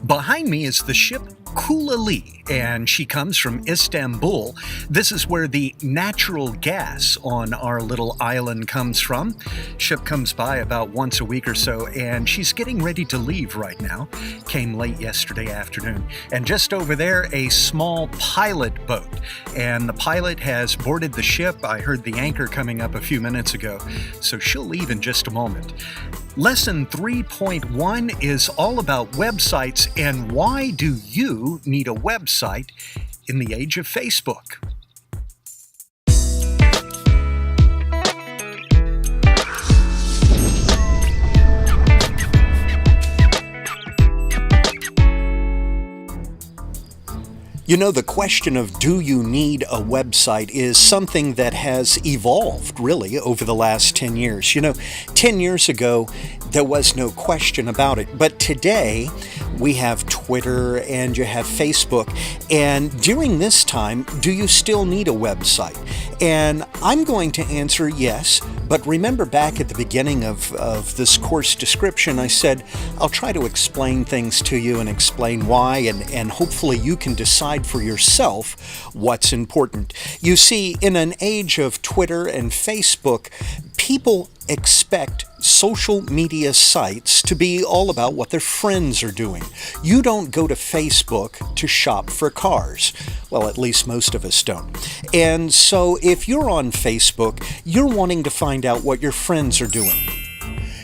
Behind me is the ship Kulali, and she comes from Istanbul. This is where the natural gas on our little island comes from. Ship comes by about once a week or so, and she's getting ready to leave right now. Came late yesterday afternoon. And just over there, a small pilot boat. And the pilot has boarded the ship. I heard the anchor coming up a few minutes ago, so she'll leave in just a moment. Lesson 3.1 is all about websites and why do you need a website in the age of Facebook? You know, the question of do you need a website is something that has evolved, really, over the last 10 years. 10 years ago, there was no question about it. But today, we have Twitter and you have Facebook. And during this time, do you still need a website? And I'm going to answer yes. But remember back at the beginning of this course description, I said, I'll try to explain things to you and explain why, and hopefully you can decide for yourself what's important. You see, in an age of Twitter and Facebook, people expect social media sites to be all about what their friends are doing. You don't go to Facebook to shop for cars. Well, at least most of us don't. And so if you're on Facebook, you're wanting to find out what your friends are doing.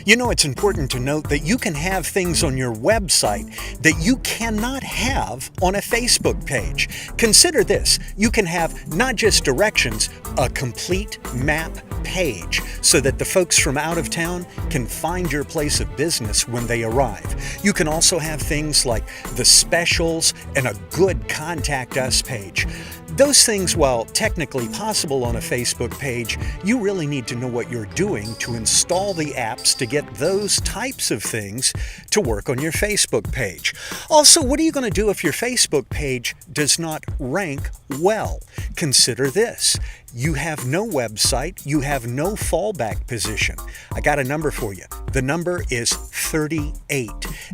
You know, it's important to note that you can have things on your website that you cannot have on a Facebook page. Consider this. You can have not just directions, a complete map page so that the folks from out of town can find your place of business when they arrive. You can also have things like the specials and a good contact us page. Those things, while technically possible on a Facebook page, you really need to know what you're doing to install the apps to get those types of things to work on your Facebook page. Also, what are you going to do if your Facebook page does not rank well? Consider this. You have no website, you have no fallback position. I got a number for you. The number is 38.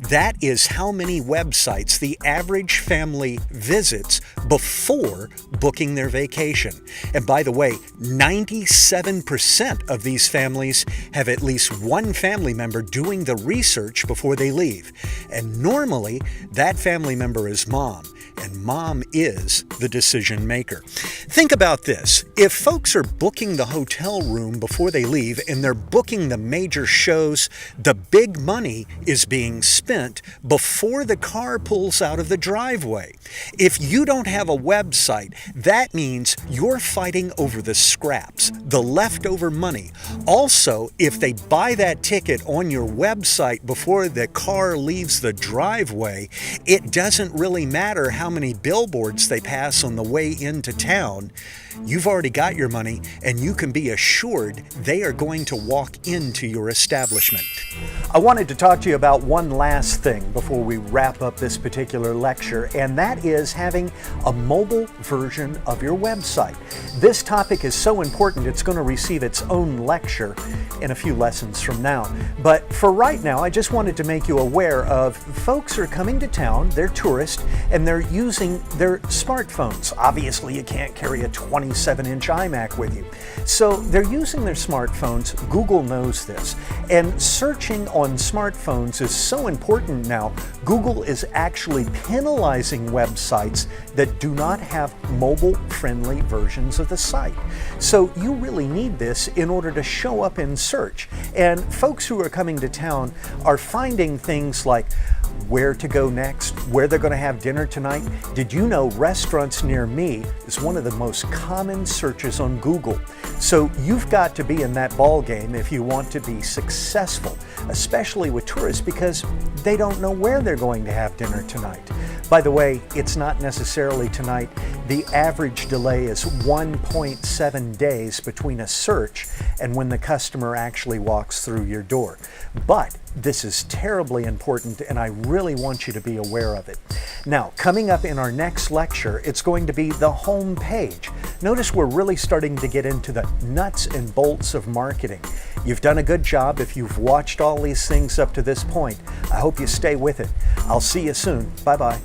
That is how many websites the average family visits before booking their vacation. And by the way, 97% of these families have at least one family member doing the research before they leave. And normally, that family member is mom. And mom is the decision maker. Think about this. If folks are booking the hotel room before they leave and they're booking the major shows, the big money is being spent before the car pulls out of the driveway. If you don't have a website, that means you're fighting over the scraps, the leftover money. Also, if they buy that ticket on your website before the car leaves the driveway, it doesn't really matter how many billboards they pass on the way into town. You've already got your money, and you can be assured they are going to walk into your establishment. I wanted to talk to you about one last thing before we wrap up this particular lecture, and that is having a mobile version of your website. This topic is so important, it's going to receive its own lecture in a few lessons from now. But for right now, I just wanted to make you aware of folks who are coming to town, they're tourists, and they're using their smartphones. Obviously, you can't carry a 27-inch iMac with you. So they're using their smartphones. Google knows this. And searching on smartphones is so important now. Google is actually penalizing websites that do not have mobile-friendly versions of the site. So you really need this in order to show up in search. And folks who are coming to town are finding things like where to go next, where they're going to have dinner tonight. Did you know restaurants near me is one of the most common searches on Google? So you've got to be in that ball game if you want to be successful, especially with tourists, because they don't know where they're going to have dinner tonight. By the way, it's not necessarily tonight. The average delay is 1.7 days between a search and when the customer actually walks through your door. But this is terribly important, and I really want you to be aware of it. Now, coming up in our next lecture, it's going to be the home page. Notice we're really starting to get into the nuts and bolts of marketing. You've done a good job if you've watched all these things up to this point. I hope you stay with it. I'll see you soon. Bye-bye.